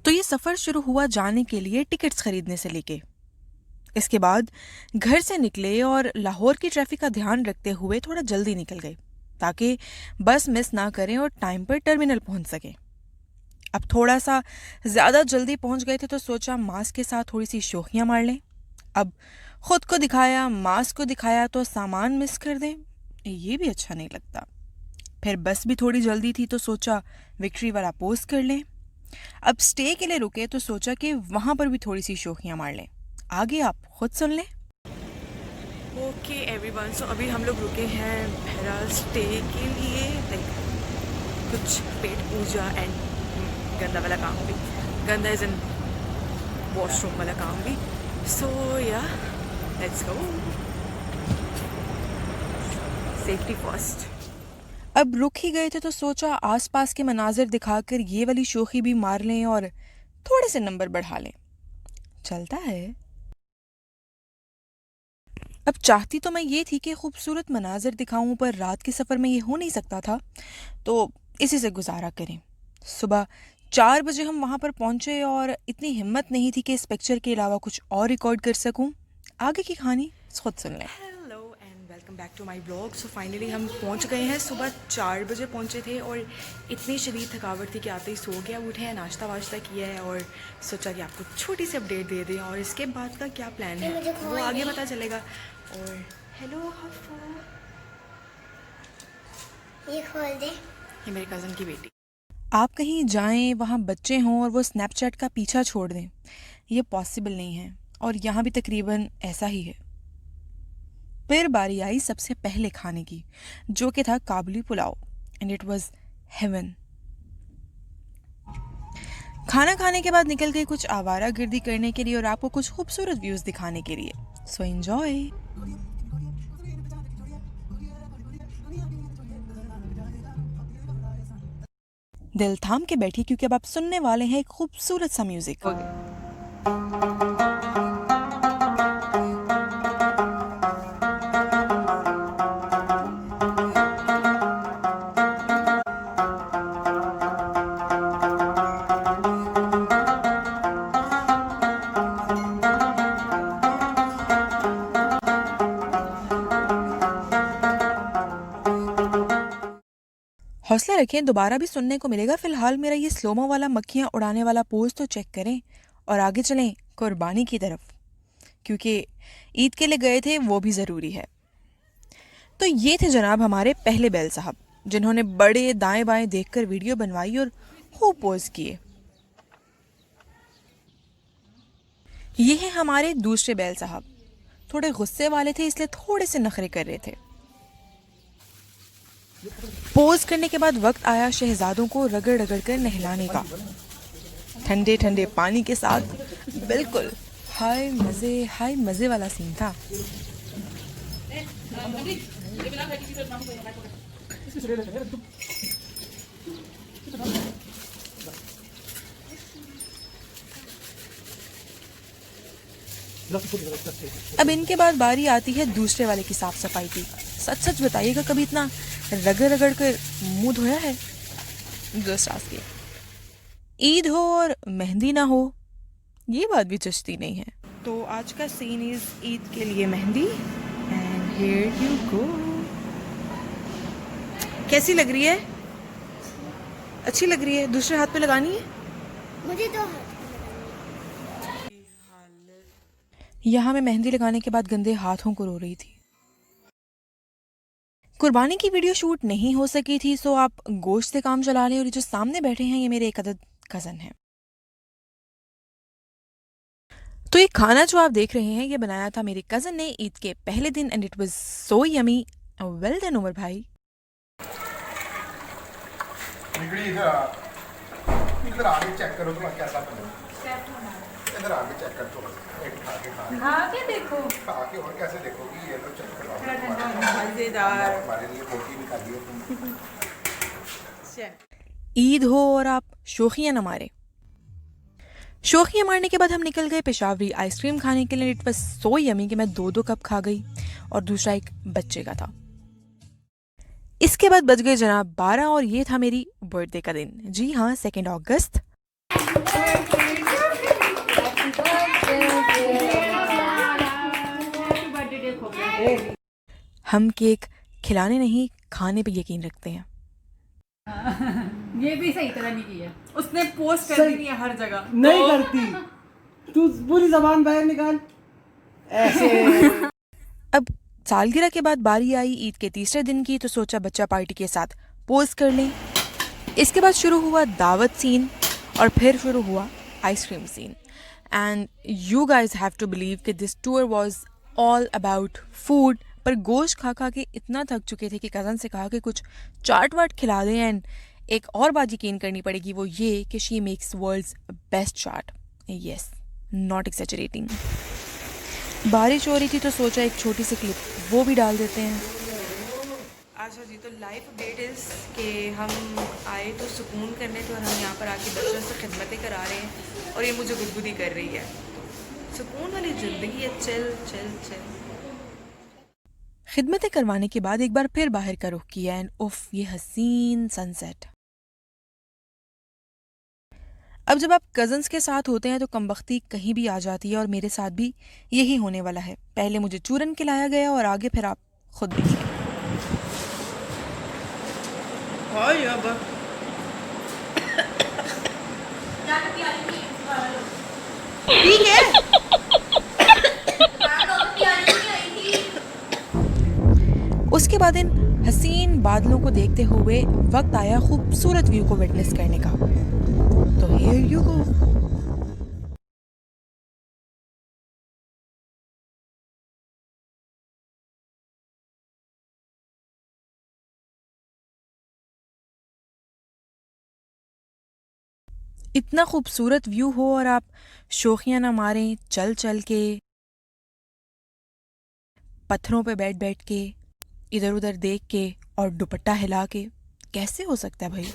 तो ये सफ़र शुरू हुआ जाने के लिए टिकट्स खरीदने से लेके। इसके बाद घर से निकले और लाहौर की ट्रैफिक का ध्यान रखते हुए थोड़ा जल्दी निकल गए ताकि बस मिस ना करें और टाइम पर टर्मिनल पहुंच सकें। अब थोड़ा सा ज़्यादा जल्दी पहुंच गए थे तो सोचा मास्क के साथ थोड़ी सी शोखियाँ मार लें। अब खुद को दिखाया, मास्क को दिखाया तो सामान मिस कर दें, ये भी अच्छा नहीं लगता। फिर बस भी थोड़ी जल्दी थी तो सोचा विक्ट्री वाला पोस्ट कर लें। अब स्टे के लिए रुके तो सोचा कि वहाँ पर भी थोड़ी सी शोखियाँ मार लें। आगे आप खुद सुन लें। ओके एवरीवन, सो अभी हम लोग रुके हैं बहरहाल स्टे के लिए, लाइक कुछ पेट पूजा एंड गंदा वाला काम भी, गंदा इज इन वॉशरूम वाला काम भी। सो या लेट्स गो, सेफ्टी फर्स्ट। अब रुक ही गए थे तो सोचा आसपास के मनाजिर दिखाकर ये वाली शोखी भी मार लें और थोड़े से नंबर बढ़ा लें। चलता है। अब चाहती तो मैं ये थी कि खूबसूरत मनाजिर दिखाऊं, पर रात के सफ़र में ये हो नहीं सकता था, तो इसी से गुजारा करें। सुबह 4 बजे हम वहाँ पर पहुँचे और इतनी हिम्मत नहीं थी कि इस पिक्चर के अलावा कुछ और रिकॉर्ड कर सकूं। आगे की कहानी खुद सुन लें। Hello and welcome back to my blog. So finally हम पहुँच गए हैं। सुबह 4 बजे पहुँचे थे और इतनी शदीद थकावट थी कि आते ही सो गया। उठे हैं, नाश्ता वाश्ता किया है और सोचा कि आपको छोटी सी अपडेट दे दें और इसके बाद का क्या प्लान है वो आगे पता चलेगा। और हेलो हफ्फा, ये खोल दे। ये मेरे कज़न की बेटी। आप कहीं जाएं, वहाँ बच्चे हों और वो स्नैपचैट का पीछा छोड़ दें, ये पॉसिबल नहीं है और यहाँ भी तकरीबन ऐसा ही है। फिर बारी आई सबसे पहले खाने की, जो कि था Kabuli pulao and it was heaven. खाना खाने के बाद निकल गई कुछ आवारा गर्दी करने के लिए और आपको कुछ खूबसूरत व्यूज़ दिखाने के लिए। So enjoy. दिल थाम के बैठी क्योंकि अब आप सुनने वाले हैं एक खूबसूरत सा म्यूजिक। हौसला रखें, दोबारा भी सुनने को मिलेगा। फिलहाल मेरा ये स्लोमो वाला मक्खियाँ उड़ाने वाला पोज तो चेक करें और आगे चलें कुर्बानी की तरफ, क्योंकि ईद के लिए गए थे वो भी ज़रूरी है। तो ये थे जनाब हमारे पहले बैल साहब, जिन्होंने बड़े दाएं बाएं देखकर वीडियो बनवाई और खूब पोज किए। ये हैं हमारे दूसरे बैल साहब, थोड़े गुस्से वाले थे इसलिए थोड़े से नखरे कर रहे थे। पोज करने के बाद वक्त आया शहजादों को रगड़ रगड़ कर नहलाने का, ठंडे ठंडे पानी के साथ। बिल्कुल हाय मजे वाला सीन था। अब इनके बाद बारी आती है दूसरे वाले की साफ सफाई की। सच सच बताइएगा, कभी इतना रगड़ रगड़ कर मुंह धोया है? की ईद हो और मेहंदी ना हो, ये बात भी चश्ती नहीं है। तो आज का सीन इज ईद के लिए mehndi and here you go. कैसी लग रही है? अच्छी लग रही है। दूसरे हाथ पे लगानी है? मुझे 2 हाथ। यहाँ मैं मेहंदी लगाने के बाद गंदे हाथों को रो रही थी। कुर्बानी की वीडियो शूट नहीं हो सकी थी, सो आप गोश्त से काम चला लें। और ये जो सामने बैठे हैं ये मेरे एक अदद कज़न हैं। तो ये खाना जो आप देख रहे हैं ये बनाया था मेरे कज़न ने ईद के पहले दिन and it was so yummy. Well done Umar भाई। इधर आगे चेक करो तो कैसा बना। इधर आगे चेक कर, थोड़ा एक खा के देखो, खा के और कैसे देखोगी? ये तो चेक करो, मजेदार। हमारे लिए रोटी निकाली है तुम। ईद हो और आप शोखियाँ न मारे। शोखियाँ मारने के बाद हम निकल गए पेशावरी आइसक्रीम खाने के लिए। इट वाज सो यमी कि मैं 2 कप खा गई और दूसरा एक बच्चे का था। इसके बाद बज गए जनाब 12 और ये था मेरी बर्थडे का दिन। जी हाँ, 2 अगस्त। हम केक खिलाने नहीं खाने पे यकीन रखते हैं। ये भी सही तरह नहीं किया, उसने पोस्ट कर दी है हर जगह। नहीं करती, तू पूरी जबान बाहर निकाल ऐसे। अब सालगिरह के बाद बारी आई ईद के तीसरे दिन की, तो सोचा बच्चा पार्टी के साथ पोज कर लें। इसके बाद शुरू हुआ दावत सीन और फिर शुरू हुआ ice cream scene. And you guys have to believe कि this tour was all about food. पर गोश्त खा खा के इतना थक चुके थे कि कज़न से कहा कि कुछ चाट वाट खिला दें। एंड एक और बात यकीन करनी पड़ेगी, वो ये कि she makes world's best chaat. Yes, not exaggerating. बारिश हो रही थी तो सोचा एक छोटी सी क्लिप वो भी डाल देते हैं। अच्छा जी, तो लाइफ अपडेट इज़ कि हम आए तो सुकून करने थे और हम यहाँ पर आके बच्चों से खिदमतें करा रहे हैं और ये मुझे गुदगुदी कर रही है। सुकून वाली ज़िंदगी है, चिल चिल चिल। खिदमतें करवाने के बाद एक बार फिर बाहर का रुख किया एंड उफ, ये हसीन सनसेट। अब जब आप कज़न्स के साथ होते हैं तो कमबख्ती कहीं भी आ जाती है और मेरे साथ भी यही होने वाला है। पहले मुझे चूरन खिलाया गया और आगे फिर आप खुद देखिए। ठीक है। उसके बाद इन हसीन बादलों को देखते हुए वक्त आया खूबसूरत व्यू को विटनेस करने का। तो हियर यू गो। इतना खूबसूरत व्यू हो और आप शोखियां ना मारें चल चल के, पत्थरों पे बैठ बैठ के, इधर उधर देख के और दुपट्टा हिला के, कैसे हो सकता है भाई।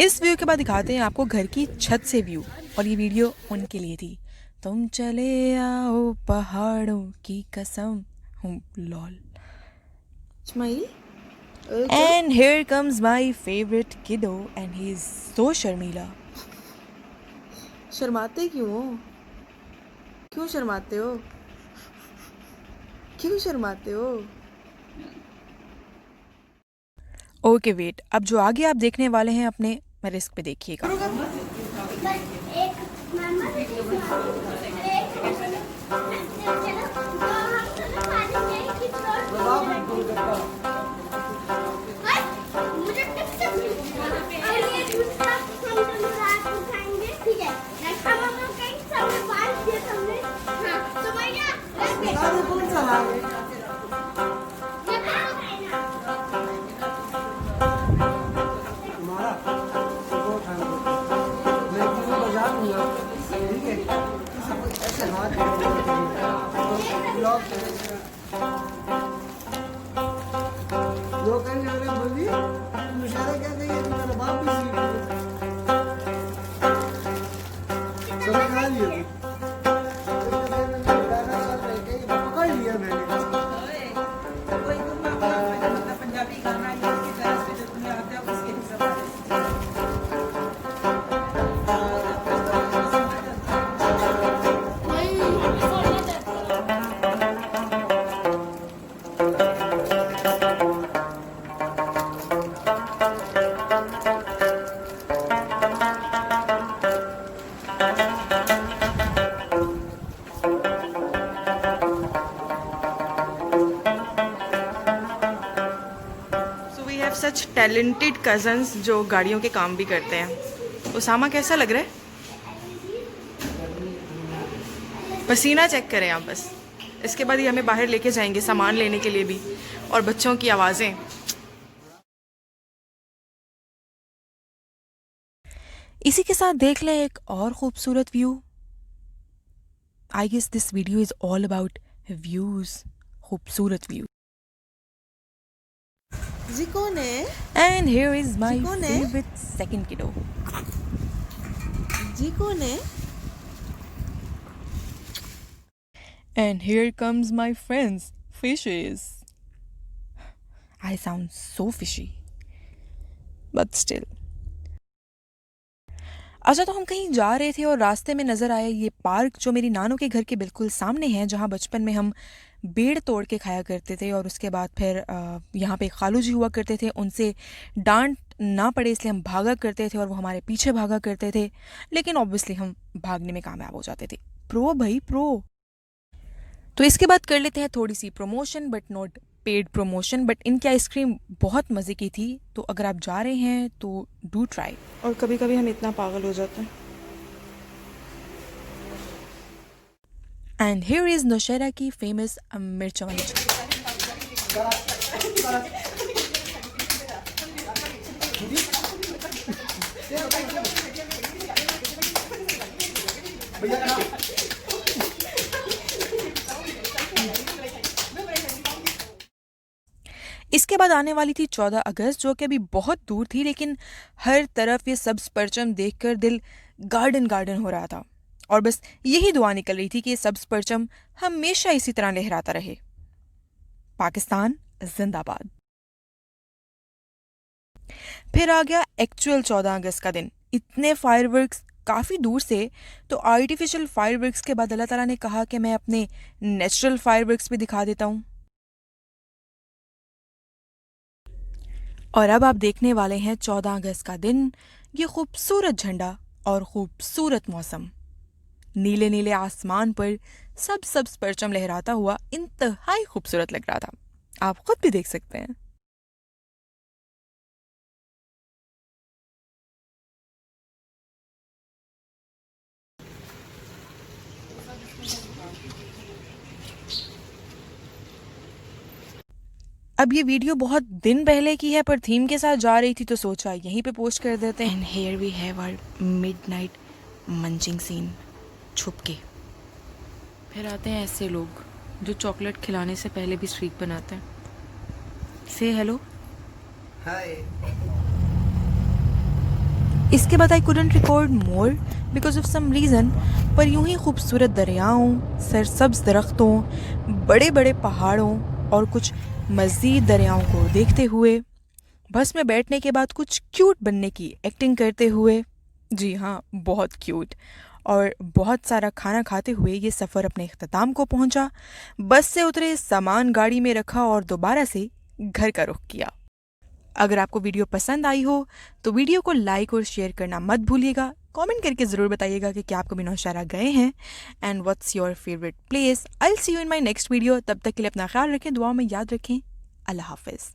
इस व्यू के बाद दिखाते हैं आपको घर की छत से व्यू, और ये वीडियो उनके लिए थी। तुम चले आओ पहाड़ों की कसम, lol. And here comes my favorite kiddo and he is so शर्मीला। शर्माते क्यों हो? क्यों शर्माते हो? क्यों शर्माते हो? ओके वेट, अब जो आगे आप देखने वाले हैं अपने रिस्क पे देखिएगा। एक मामा मुझे टिप्स मिली दूसरा हम रात को खाएंगे, ठीक है? नेक्स्ट टाइम हम लोग कहीं सबने बात किया हमने। हाँ, सुमैया रख दे। कौन सा है? ये कहाँ है ना? हमारा वो खाना मैं किसी बजा दूंगा, ठीक है? किसी को ऐसे हाथ ब्लॉक जो करने वाले बोली इशारा क्या देंगे, मेरा बाप भी सीख समझ आ लिया। पकड़ लिया मैंने। पंजाबी गाना की तरह से जो तुम्हें आता है उसके हिसाब सच टैलेंटेड कजन्स जो गाड़ियों के काम भी करते हैं। उसामा कैसा लग रहा है? पसीना चेक करें आप बस। इसके बाद ये हमें बाहर लेके जाएंगे सामान लेने के लिए भी, और बच्चों की आवाज़ें। इसी के साथ देख लें एक और खूबसूरत view. I guess this video is all about views, खूबसूरत व्यू। जी कौन है? एंड हियर इज माय कौन है? फेवरेट सेकंड किडो। जी कौन है? And here comes my friends, fishes. I sound so fishy. But still. अच्छा, तो हम कहीं जा रहे थे और रास्ते में नज़र आया ये पार्क जो मेरी नानों के घर के बिल्कुल सामने है, जहाँ बचपन में हम बेर तोड़ के खाया करते थे और उसके बाद फिर यहाँ पे खालू जी हुआ करते थे, उनसे डांट ना पड़े इसलिए हम भागा करते थे और वो हमारे पीछे भागा करते थे, लेकिन ऑब्वियसली हम भागने में कामयाब हो जाते थे। प्रो भाई प्रो। तो इसके बाद कर लेते हैं थोड़ी सी promotion, but not paid promotion, but इनकी आइसक्रीम बहुत मज़े की थी, तो अगर आप जा रहे हैं तो डू ट्राई। और कभी कभी हम इतना पागल हो जाते हैं। एंड हियर इज नौशेरा की फेमस मिर्च वाली चाय। इसके बाद आने वाली थी 14 अगस्त, जो कि अभी बहुत दूर थी, लेकिन हर तरफ ये सब्ज परचम देखकर दिल गार्डन गार्डन हो रहा था और बस यही दुआ निकल रही थी कि ये सब्ज परचम हमेशा इसी तरह लहराता रहे। पाकिस्तान जिंदाबाद। फिर आ गया एक्चुअल 14 अगस्त का दिन। इतने फायरवर्क्स काफ़ी दूर से, तो आर्टिफिशियल फायरवर्क्स के बाद अल्लाह ताला ने कहा कि मैं अपने नेचुरल फायरवर्क्स भी दिखा देता हूँ। और अब आप देखने वाले हैं 14 अगस्त का दिन, ये खूबसूरत झंडा और खूबसूरत मौसम। नीले नीले आसमान पर सब्ज परचम लहराता हुआ इंतहाई खूबसूरत लग रहा था। आप खुद भी देख सकते हैं। अब ये वीडियो बहुत दिन पहले की है, पर थीम के साथ जा रही थी तो सोचा यहीं पे पोस्ट कर देते हैं। And here we have our midnight munching scene, छुप के। फिर आते हैं ऐसे लोग जो चॉकलेट खिलाने से पहले भी स्ट्रीक बनाते हैं। से हेलो। हाय। इसके बाद I couldn't record more because of some reason, पर यूं ही खूबसूरत दरियाओं, सरसब्ज दरख्तों, बड़े बड़े पहाड़ों और कुछ मज़ीद दरियाओं को देखते हुए, बस में बैठने के बाद कुछ क्यूट बनने की एक्टिंग करते हुए, जी हाँ बहुत क्यूट, और बहुत सारा खाना खाते हुए ये सफ़र अपने इख्तिताम को पहुंचा। बस से उतरे, सामान गाड़ी में रखा और दोबारा से घर का रुख किया। अगर आपको वीडियो पसंद आई हो तो वीडियो को लाइक और शेयर करना मत भूलिएगा। कमेंट करके ज़रूर बताइएगा कि क्या आप कभी नौशहरा गए हैं and what's your favourite place. I will see you in my next video. तब तक के लिए अपना ख्याल रखें, दुआ में याद रखें। अल्लाह हाफिज़।